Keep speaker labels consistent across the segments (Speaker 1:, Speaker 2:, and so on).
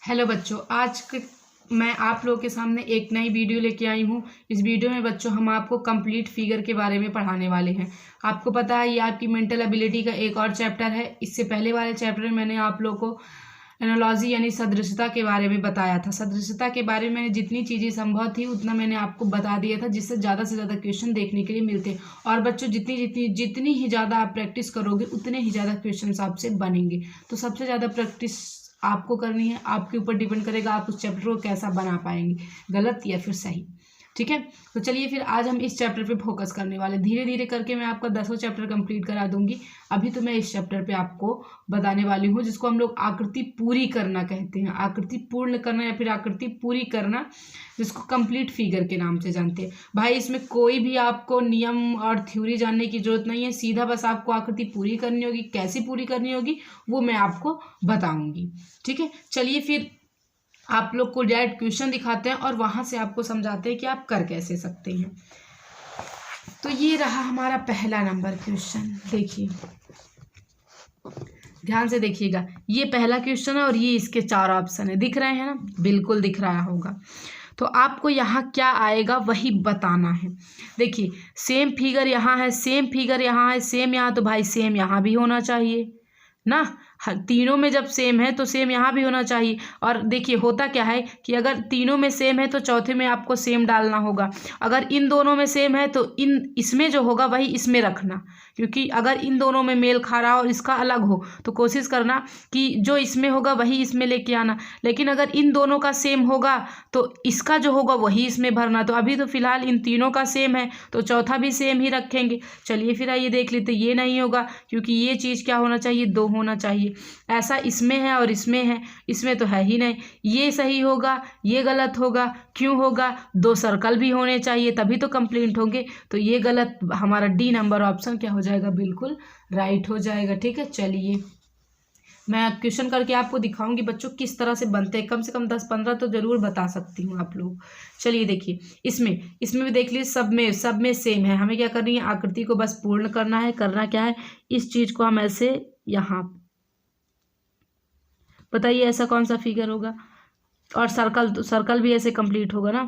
Speaker 1: Hello बच्चों, मैं आप लोगों के सामने एक नई वीडियो लेके आई हूँ। इस वीडियो में बच्चों हम आपको कंप्लीट फिगर के बारे में पढ़ाने वाले हैं। आपको पता है ये आपकी मेंटल एबिलिटी का एक और चैप्टर है। इससे पहले वाले चैप्टर में मैंने आप लोगों को एनालॉजी यानी सदृशता के बारे में बताया था। सदृशता के बारे में मैंने जितनी चीज़ें संभव थी उतना मैंने आपको बता दिया था, जिससे ज़्यादा से ज़्यादा क्वेश्चन देखने के लिए मिलते हैं। और बच्चों जितनी ही ज़्यादा आप प्रैक्टिस करोगे उतने ही ज़्यादा क्वेश्चन आपसे बनेंगे। तो सबसे ज़्यादा प्रैक्टिस आपको करनी है, आपके ऊपर डिपेंड करेगा आप उस चैप्टर को कैसा बना पाएंगे, गलत या फिर सही। ठीक है, तो चलिए फिर आज हम इस चैप्टर पे फोकस करने वाले। धीरे धीरे करके मैं आपका 10वां चैप्टर कंप्लीट करा दूंगी। अभी तो मैं इस चैप्टर पे आपको बताने वाली हूँ, जिसको हम लोग आकृति पूरी करना कहते हैं। आकृति पूर्ण करना या फिर आकृति पूरी करना, जिसको कंप्लीट फिगर के नाम से जानते हैं। भाई इसमें कोई भी आपको नियम और थ्योरी जानने की जरूरत नहीं है, सीधा बस आपको आकृति पूरी करनी होगी। कैसे पूरी करनी होगी वो मैं आपको बताऊंगी। ठीक है, चलिए फिर आप लोग को डायरेक्ट क्वेश्चन दिखाते हैं और वहां से आपको समझाते हैं कि आप कर कैसे सकते हैं। तो ये रहा हमारा पहला नंबर क्वेश्चन। देखिए, ध्यान से देखिएगा, ये पहला क्वेश्चन है और ये इसके 4 ऑप्शन है। दिख रहे हैं ना? बिल्कुल दिख रहा होगा। तो आपको यहाँ क्या आएगा वही बताना है। देखिए, सेम फिगर यहाँ है, सेम फिगर यहाँ है, सेम यहाँ, तो भाई सेम यहाँ भी होना चाहिए ना। तीनों में जब सेम है तो सेम यहाँ भी होना चाहिए। और देखिए होता क्या है कि अगर तीनों में सेम है तो चौथे में आपको सेम डालना होगा। अगर इन दोनों में सेम है तो इसमें जो होगा वही इसमें रखना, क्योंकि अगर इन दोनों में मेल खा रहा हो और इसका अलग हो तो कोशिश करना कि जो इसमें होगा वही इसमें लेके आना। लेकिन अगर इन दोनों का सेम होगा तो इसका जो होगा वही इसमें भरना। तो अभी तो फिलहाल इन तीनों का सेम है तो चौथा भी सेम ही रखेंगे। चलिए फिर आइए देख लेते। ये नहीं होगा क्योंकि ये चीज़ क्या होना चाहिए, 2 होना चाहिए। ऐसा इसमें है और इसमें है, इसमें तो है ही नहीं। ये सही होगा, ये गलत होगा। क्यों होगा? 2 सर्कल भी होने चाहिए तभी तो कंप्लीट होंगे। तो ये गलत, हमारा डी नंबर ऑप्शन क्या हो जाएगा, बिल्कुल राइट हो जाएगा। ठीक है, चलिए मैं क्वेश्चन करके आपको दिखाऊंगी बच्चों किस तरह से बनते हैं। कम से कम 10-15 तो जरूर बता सकती हूँ आप लोग। चलिए देखिए, इसमें भी देख लीजिए, सब में सेम है। हमें क्या करनी है, आकृति को बस पूर्ण करना है। करना क्या है, इस चीज को हम ऐसे यहाँ, बताइए ऐसा कौन सा फिगर होगा। और सर्कल भी ऐसे कंप्लीट होगा ना।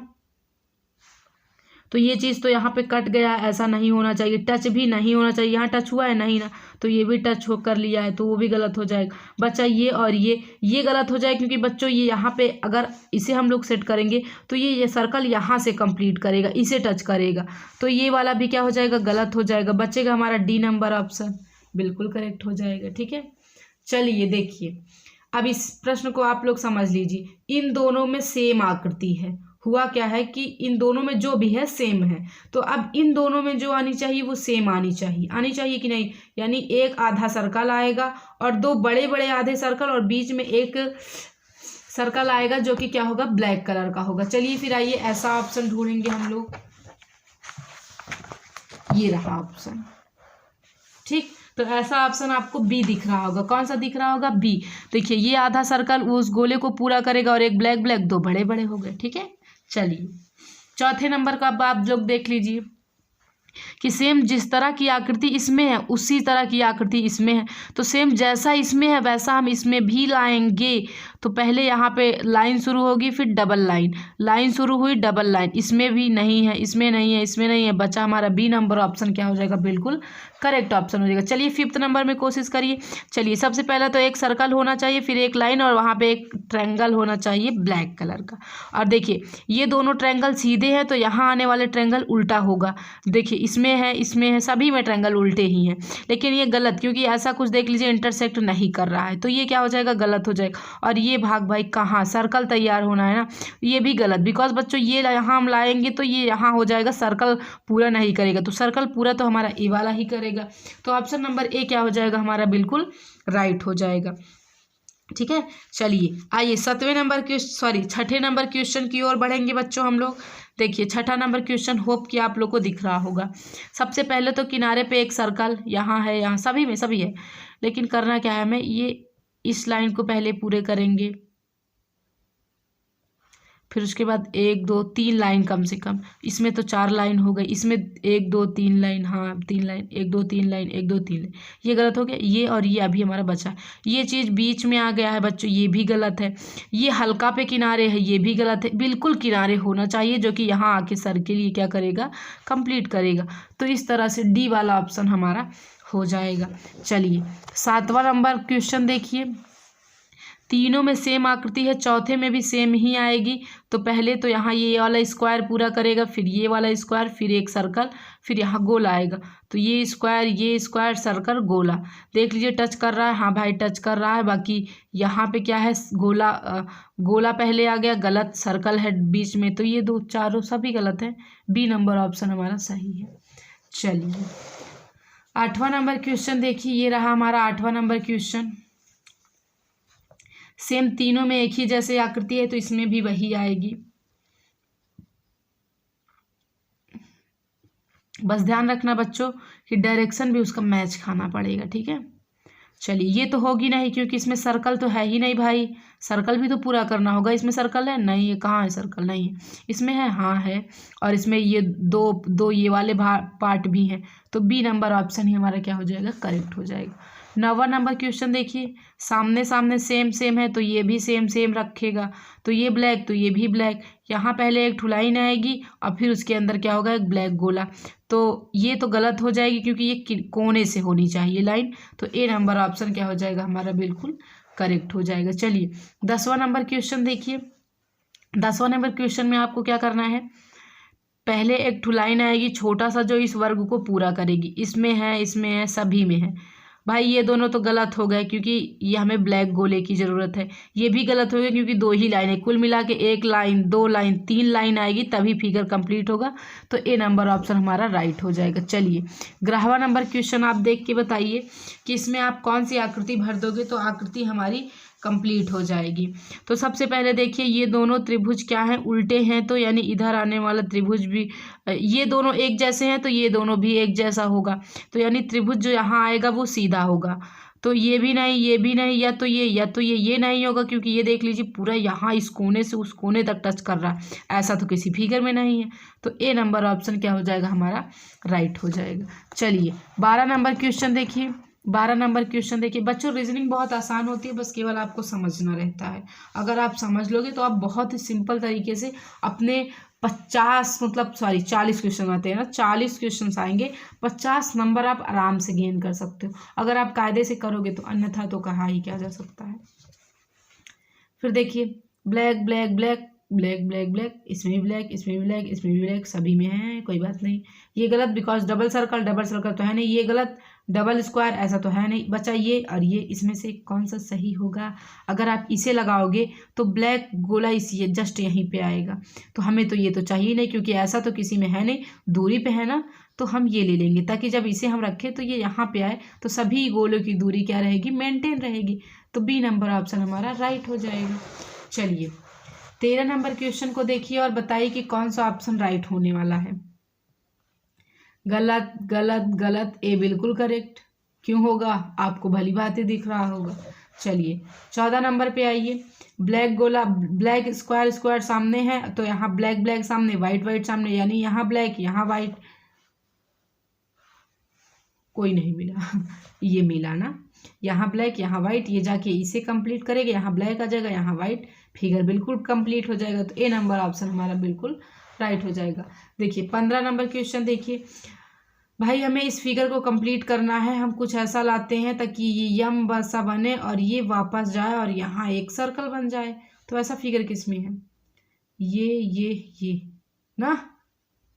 Speaker 1: तो ये चीज़ तो यहाँ पे कट गया, ऐसा नहीं होना चाहिए। टच भी नहीं होना चाहिए, यहाँ टच हुआ है नहीं ना, तो ये भी टच हो कर लिया है तो वो भी गलत हो जाएगा। बच्चा ये और ये गलत हो जाए, क्योंकि बच्चों ये यहाँ पे अगर इसे हम लोग सेट करेंगे तो ये सर्कल यहाँ से कंप्लीट करेगा, इसे टच करेगा, तो ये वाला भी क्या हो जाएगा, गलत हो जाएगा। बचेगा हमारा डी नंबर ऑप्शन, बिल्कुल करेक्ट हो जाएगा। ठीक है, चलिए देखिए, अब इस प्रश्न को आप लोग समझ लीजिए। इन दोनों में सेम आकृति है। हुआ क्या है कि इन दोनों में जो भी है सेम है, तो अब इन दोनों में जो आनी चाहिए वो सेम आनी चाहिए कि नहीं। यानी एक आधा सर्कल आएगा और 2 बड़े बड़े आधे सर्कल और बीच में एक सर्कल आएगा जो कि क्या होगा, ब्लैक कलर का होगा। चलिए फिर आइए ऐसा ऑप्शन ढूंढेंगे हम लोग। ये रहा ऑप्शन। ठीक, तो ऐसा ऑप्शन आपको बी दिख रहा होगा। कौन सा दिख रहा होगा, बी। देखिए, ये आधा सर्कल उस गोले को पूरा करेगा और एक ब्लैक 2 बड़े बड़े हो गए। ठीक है, चलिए चौथे नंबर का अब आप लोग देख लीजिए कि सेम जिस तरह की आकृति इसमें है उसी तरह की आकृति इसमें है। तो सेम जैसा इसमें है वैसा हम इसमें भी लाएंगे। तो पहले यहाँ पे लाइन शुरू होगी, फिर डबल लाइन शुरू हुई, डबल लाइन। इसमें भी नहीं है, इसमें नहीं है, इसमें नहीं है। बचा हमारा बी नंबर ऑप्शन क्या हो जाएगा, बिल्कुल करेक्ट ऑप्शन हो जाएगा। चलिए 5th नंबर में कोशिश करिए। चलिए सबसे पहले तो एक सर्कल होना चाहिए, फिर एक लाइन और वहाँ पे एक ट्रायंगल होना चाहिए ब्लैक कलर का। और देखिए ये दोनों ट्रायंगल सीधे हैं तो यहाँ आने वाले ट्रायंगल उल्टा होगा। देखिए इसमें है, सभी में ट्रायंगल उल्टे ही हैं। लेकिन ये गलत, क्योंकि ऐसा कुछ देख लीजिए इंटरसेक्ट नहीं कर रहा है, तो ये क्या हो जाएगा, गलत हो जाएगा। और ये भाग भाई कहाँ, सर्कल तैयार होना है ना, ये भी गलत। बिकॉज बच्चों ये यहाँ हम लाएंगे तो ये यहाँ हो जाएगा, सर्कल पूरा नहीं करेगा। तो सर्कल पूरा तो हमारा ए वाला ही करेगा। तो ऑप्शन नंबर ए क्या हो जाएगा हमारा, बिल्कुल राइट हो जाएगा। ठीक है, चलिए आइए 6ठे नंबर क्वेश्चन की ओर बढ़ेंगे बच्चों हम लोग। देखिए 6ठा नंबर क्वेश्चन होप कि आप लोग को दिख रहा होगा। सबसे पहले तो किनारे पे एक सर्कल यहाँ है, यहाँ सभी है। लेकिन करना क्या है हमें, ये इस लाइन को पहले पूरे करेंगे, फिर उसके बाद 1 2 3 लाइन कम से कम, इसमें तो 4 लाइन हो गई, इसमें 1 2 3 लाइन, हाँ 3 लाइन, 1 2 3 लाइन, 1 2 3 लाइन, ये गलत हो गया। ये और ये अभी हमारा बचा है, ये चीज़ बीच में आ गया है बच्चों, ये भी गलत है। ये हल्का पे किनारे है, ये भी गलत है। बिल्कुल किनारे होना चाहिए जो कि यहाँ आके सर के लिए क्या करेगा, कंप्लीट करेगा। तो इस तरह से डी वाला ऑप्शन हमारा हो जाएगा। चलिए 7वां नंबर क्वेश्चन देखिए, तीनों में सेम आकृति है, चौथे में भी सेम ही आएगी। तो पहले तो यहाँ ये वाला स्क्वायर पूरा करेगा, फिर ये वाला स्क्वायर, फिर एक सर्कल, फिर यहाँ गोला आएगा। तो ये स्क्वायर सर्कल गोला, देख लीजिए टच कर रहा है, हाँ भाई टच कर रहा है। बाकी यहाँ पे क्या है, गोला पहले आ गया, गलत, सर्कल है बीच में, तो ये दो चारों सभी गलत है। बी नंबर ऑप्शन हमारा सही है। चलिए 8वां नंबर क्वेश्चन देखिए, ये रहा हमारा 8वां नंबर क्वेश्चन। सेम तीनों में एक ही जैसे आकृति है, तो इसमें भी वही आएगी। बस ध्यान रखना बच्चों कि डायरेक्शन भी उसका मैच खाना पड़ेगा, ठीक है। चलिए ये तो होगी नहीं क्योंकि इसमें सर्कल तो है ही नहीं भाई, सर्कल भी तो पूरा करना होगा। इसमें सर्कल है नहीं है, कहाँ है सर्कल, नहीं है। इसमें है, हाँ है, और इसमें ये दो ये वाले पार्ट भी हैं। तो बी नंबर ऑप्शन ही हमारा क्या हो जाएगा, करेक्ट हो जाएगा। 9वां नंबर क्वेश्चन देखिए, सामने सामने सेम है, तो ये भी सेम रखेगा। तो ये ब्लैक, तो ये भी ब्लैक। यहाँ पहले एक ठुलाइन आएगी और फिर उसके अंदर क्या होगा, एक ब्लैक गोला। तो ये तो गलत हो जाएगी क्योंकि ये कोने से होनी चाहिए लाइन। तो ए नंबर ऑप्शन क्या हो जाएगा हमारा, बिल्कुल करेक्ट हो जाएगा। चलिए 10वां नंबर क्वेश्चन देखिए। 10वां नंबर क्वेश्चन में आपको क्या करना है, पहले एक ठुलाइन आएगी छोटा सा जो इस वर्ग को पूरा करेगी। इसमें है, सभी में है। भाई ये दोनों तो गलत हो गए क्योंकि ये हमें ब्लैक गोले की ज़रूरत है। ये भी गलत हो गया क्योंकि 2 ही लाइन है, कुल मिला के 1 लाइन 2 लाइन 3 लाइन आएगी तभी फिगर कंप्लीट होगा। तो ए नंबर ऑप्शन हमारा राइट हो जाएगा। चलिए 11वां नंबर क्वेश्चन आप देख के बताइए कि इसमें आप कौन सी आकृति भर दोगे तो आकृति हमारी कंप्लीट हो जाएगी। तो सबसे पहले देखिए ये दोनों त्रिभुज क्या हैं, उल्टे हैं, तो यानी इधर आने वाला त्रिभुज भी, ये दोनों एक जैसे हैं तो ये दोनों भी एक जैसा होगा। तो यानी त्रिभुज जो यहाँ आएगा वो सीधा होगा। तो ये भी नहीं, या तो ये नहीं होगा क्योंकि ये देख लीजिए पूरा यहाँ इस कोने से उस कोने तक टच कर रहा है, ऐसा तो किसी फिगर में नहीं है। तो ए नंबर ऑप्शन क्या हो जाएगा हमारा, राइट हो जाएगा। चलिए 12 नंबर क्वेश्चन देखिए। 12 नंबर क्वेश्चन देखिए बच्चों, रीजनिंग बहुत आसान होती है, बस केवल आपको समझना रहता है। अगर आप समझ लोगे तो आप बहुत ही सिंपल तरीके से अपने 40 क्वेश्चन आते हैं ना, 40 क्वेश्चन आएंगे, 50 नंबर आप आराम से गेन कर सकते हो अगर आप कायदे से करोगे तो, अन्यथा तो कहा ही क्या जा सकता है। फिर देखिए black black black black black black, इसमें भी ब्लैक, इसमें भी ब्लैक, इसमें भी ब्लैक, सभी में है, कोई बात नहीं। ये गलत बिकॉज डबल सर्कल तो है नहीं, ये गलत, डबल स्क्वायर ऐसा तो है नहीं बचा। ये और ये, इसमें से कौन सा सही होगा, अगर आप इसे लगाओगे तो ब्लैक गोला इसी जस्ट यहीं पे आएगा। तो हमें तो ये तो चाहिए नहीं क्योंकि ऐसा तो किसी में है नहीं, दूरी पे है ना, तो हम ये ले लेंगे ताकि जब इसे हम रखें तो ये यहाँ पे आए तो सभी गोलों की दूरी क्या रहेगी, मेंटेन रहेगी। तो बी नंबर ऑप्शन हमारा राइट हो जाएगा। चलिए 13 नंबर क्वेश्चन को देखिए और बताइए कि कौन सा ऑप्शन राइट होने वाला है। गलत गलत गलत, ए बिल्कुल करेक्ट। क्यों होगा, आपको भली बातें दिख रहा होगा। चलिए 14 नंबर पे आइए। ब्लैक गोला, ब्लैक स्क्वायर सामने है तो यहाँ ब्लैक ब्लैक सामने, वाइट वाइट सामने, यानी यहाँ ब्लैक यहाँ वाइट, कोई नहीं मिला ये मिला ना, यहाँ ब्लैक यहाँ वाइट, ये जाके इसे कंप्लीट करेगा, यहाँ ब्लैक आ जाएगा यहाँ वाइट, फिगर बिल्कुल कंप्लीट हो जाएगा। तो ए नंबर ऑप्शन हमारा बिल्कुल राइट हो जाएगा। देखिए 15 नंबर क्वेश्चन देखिए, भाई हमें इस फिगर को कंप्लीट करना है, हम कुछ ऐसा लाते हैं ताकि ये यम सा बने और ये वापस जाए और यहाँ एक सर्कल बन जाए। तो ऐसा फिगर किस में है, ये ना,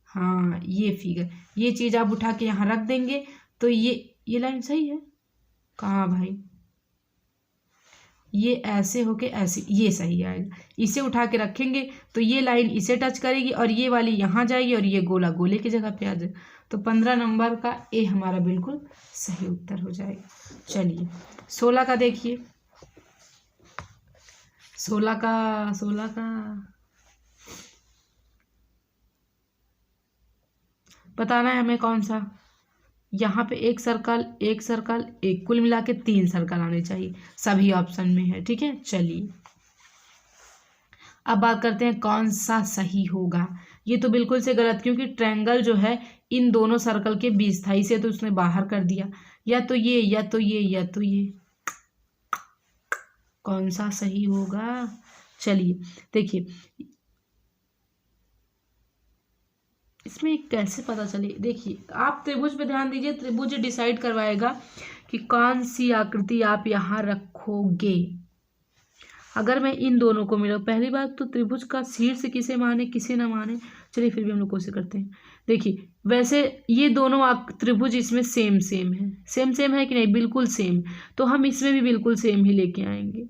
Speaker 1: हाँ ये फिगर, ये चीज़ आप उठा के यहाँ रख देंगे तो ये लाइन सही है, कहाँ भाई, ये ऐसे होके ऐसे, ये सही आएगा। इसे उठा के रखेंगे तो ये लाइन इसे टच करेगी और ये वाली यहाँ जाएगी और ये गोला गोले की जगह पे आ जाएगा। तो 15 नंबर का ए हमारा बिल्कुल सही उत्तर हो जाएगा। चलिए 16 का देखिए। 16 का बताना है हमें कौन सा। यहाँ पे एक सर्कल एक, कुल मिला के 3 सर्कल आने चाहिए, सभी ऑप्शन में है, ठीक है। चलिए अब बात करते हैं कौन सा सही होगा। ये तो बिल्कुल से गलत, क्योंकि ट्रायंगल जो है इन दोनों सर्कल के बीच था, इसे तो उसने बाहर कर दिया। या तो ये या तो ये या तो ये, कौन सा सही होगा। चलिए देखिए इसमें कैसे पता चले। देखिए आप त्रिभुज पे ध्यान दीजिए, त्रिभुज डिसाइड करवाएगा कि कौन सी आकृति आप यहाँ रखोगे। अगर मैं इन दोनों को मिला, पहली बात तो त्रिभुज का शीर्ष किसे माने किसे ना माने, चलिए फिर भी हम लोग कोशिश करते हैं। देखिए वैसे ये दोनों त्रिभुज इसमें सेम सेम है, सेम सेम है कि नहीं, बिल्कुल सेम, तो हम इसमें भी बिल्कुल सेम ही लेके आएंगे।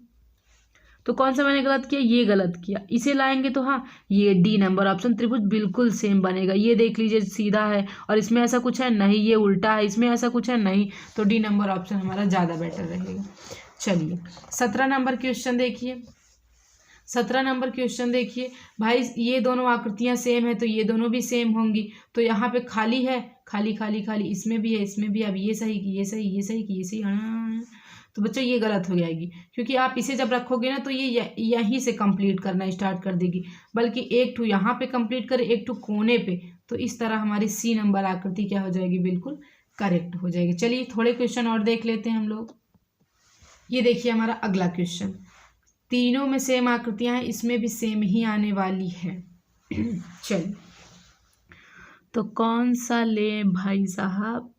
Speaker 1: तो कौन सा मैंने गलत किया, ये गलत किया, इसे लाएंगे तो हाँ ये डी नंबर ऑप्शन, त्रिभुज बिल्कुल सेम बनेगा। ये देख लीजिए सीधा है और इसमें ऐसा कुछ है नहीं, ये उल्टा है, इसमें ऐसा कुछ है नहीं, तो डी नंबर ऑप्शन हमारा ज़्यादा बेटर रहेगा। चलिए 17 नंबर क्वेश्चन देखिए। 17 नंबर क्वेश्चन देखिए भाई, ये दोनों आकृतियां सेम है तो ये दोनों भी सेम होंगी, तो यहाँ पे खाली है, खाली खाली खाली, इसमें भी है इसमें भी। अब ये सही की ये सही, ये सही की ये सही, तो बच्चों ये गलत हो जाएगी, क्योंकि आप इसे जब रखोगे ना तो ये यहीं से कंप्लीट करना स्टार्ट कर देगी, बल्कि एक ठू यहाँ पे कंप्लीट करे, एक ठू कोने पे, तो इस तरह हमारी सी नंबर आकृति क्या हो जाएगी, बिल्कुल करेक्ट हो जाएगी। चलिए थोड़े क्वेश्चन और देख लेते हैं हम लोग। ये देखिए हमारा अगला क्वेश्चन, तीनों में सेम आकृतियां हैं, इसमें भी सेम ही आने वाली है। चलिए तो कौन सा ले भाई साहब,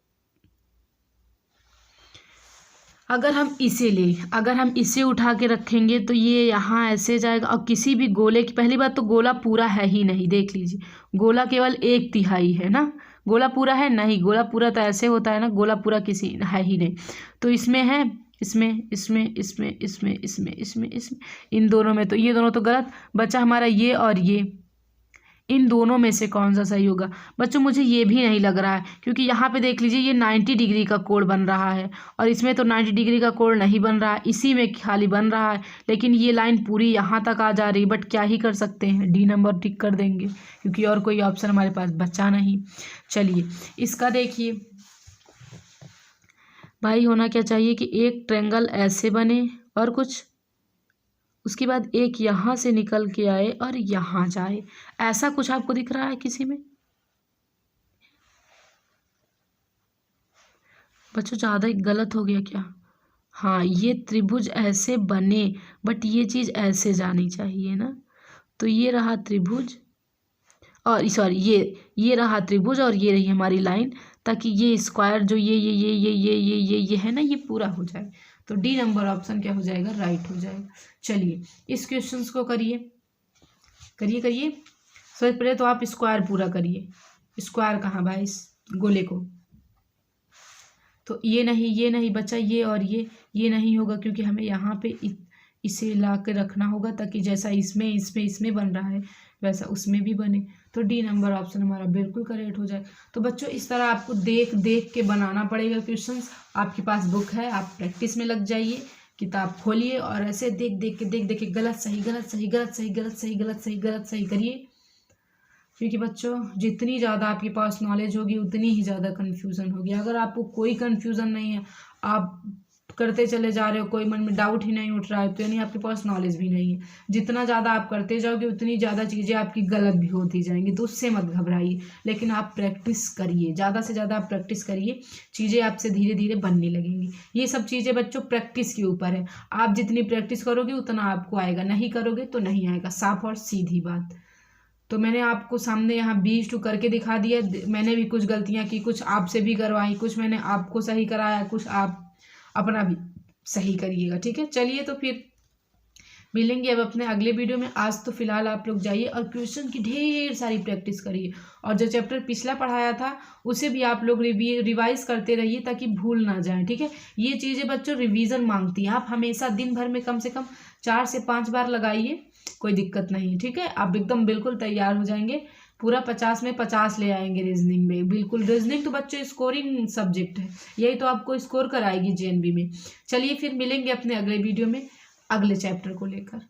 Speaker 1: अगर हम इसे ले, अगर हम इसे उठा के रखेंगे तो ये यहाँ ऐसे जाएगा, और किसी भी गोले की, पहली बात तो गोला पूरा है ही नहीं, देख लीजिए गोला केवल 1/3 है ना, गोला पूरा है नहीं, गोला पूरा तो ऐसे होता है ना, गोला पूरा किसी है ही नहीं, तो इसमें है, इसमें इसमें इसमें इसमें इसमें इसमें इसमें, इन दोनों में, तो ये दोनों तो गलत बचा हमारा, ये और ये, इन दोनों में से कौन सा सही होगा। बच्चों मुझे ये भी नहीं लग रहा है, क्योंकि यहाँ पे देख लीजिए ये 90 डिग्री का कोण बन रहा है, और इसमें तो 90 डिग्री का कोण नहीं बन रहा है, इसी में खाली बन रहा है, लेकिन ये लाइन पूरी यहाँ तक आ जा रही, बट क्या ही कर सकते हैं, डी नंबर टिक कर देंगे, क्योंकि और कोई ऑप्शन हमारे पास बचा नहीं। चलिए इसका देखिए भाई, होना क्या चाहिए कि एक ट्रायंगल ऐसे बने और कुछ, उसके बाद एक यहाँ से निकल के आए और यहाँ जाए, ऐसा कुछ आपको दिख रहा है किसी में। बच्चों ज़्यादा ही गलत हो गया क्या, हाँ ये त्रिभुज ऐसे बने, बट ये चीज़ ऐसे जानी चाहिए ना, तो ये रहा त्रिभुज, और सॉरी ये रहा त्रिभुज, और ये रही हमारी लाइन, ताकि ये स्क्वायर जो ये है ना, ये पूरा हो जाए, तो डी नंबर ऑप्शन क्या हो जाएगा, राइट हो जाएगा। चलिए इस क्वेश्चन को करिए करिए करिए, सबसे पहले तो आप स्क्वायर पूरा करिए। स्क्वायर कहाँ भाई, इस गोले को, तो ये नहीं बचा, ये और ये नहीं होगा, क्योंकि हमें यहाँ पे इसे ला के रखना होगा, ताकि जैसा इसमें बन रहा है वैसा उसमें भी बने, तो डी नंबर ऑप्शन हमारा बिल्कुल करेक्ट हो जाए। तो बच्चों इस तरह आपको देख देख के बनाना पड़ेगा क्वेश्चंस। आपके पास बुक है, आप प्रैक्टिस में लग जाइए, किताब खोलिए और ऐसे देख देख के गलत सही गलत सही गलत सही गलत सही गलत सही गलत सही करिए, क्योंकि बच्चों जितनी ज़्यादा आपके पास नॉलेज होगी उतनी ही ज़्यादा कन्फ्यूज़न होगी। अगर आपको कोई कन्फ्यूज़न नहीं है, आप करते चले जा रहे हो, कोई मन में डाउट ही नहीं उठ रहा है, तो यानी आपके पास नॉलेज भी नहीं है। जितना ज़्यादा आप करते जाओगे उतनी ज़्यादा चीज़ें आपकी गलत भी होती जाएंगी, तो उससे मत घबराइए, लेकिन आप प्रैक्टिस करिए, ज़्यादा से ज़्यादा आप प्रैक्टिस करिए, चीज़ें आपसे धीरे धीरे बनने लगेंगी। ये सब चीज़ें बच्चों प्रैक्टिस के ऊपर है, आप जितनी प्रैक्टिस करोगे उतना आपको आएगा, नहीं करोगे तो नहीं आएगा, साफ और सीधी बात। तो मैंने आपको सामने यहाँ 20 करके दिखा दिया, मैंने भी कुछ गलतियाँ की, कुछ आपसे भी करवाई, कुछ मैंने आपको सही कराया, कुछ आप अपना भी सही करिएगा, ठीक है। चलिए तो फिर मिलेंगे अब अपने अगले वीडियो में। आज तो फिलहाल आप लोग जाइए और क्वेश्चन की ढेर सारी प्रैक्टिस करिए, और जो चैप्टर पिछला पढ़ाया था उसे भी आप लोग रिवाइज करते रहिए, ताकि भूल ना जाए, ठीक है। ये चीज़ें बच्चों रिवीजन मांगती हैं, आप हमेशा दिन भर में कम से कम 4 से 5 बार लगाइए, कोई दिक्कत नहीं है, ठीक है। आप एकदम बिल्कुल तैयार हो जाएंगे, पूरा 50 में 50 ले आएंगे रीजनिंग में, बिल्कुल। रीजनिंग तो बच्चों स्कोरिंग सब्जेक्ट है, यही तो आपको स्कोर कराएगी जेएनबी में। चलिए फिर मिलेंगे अपने अगले वीडियो में अगले चैप्टर को लेकर।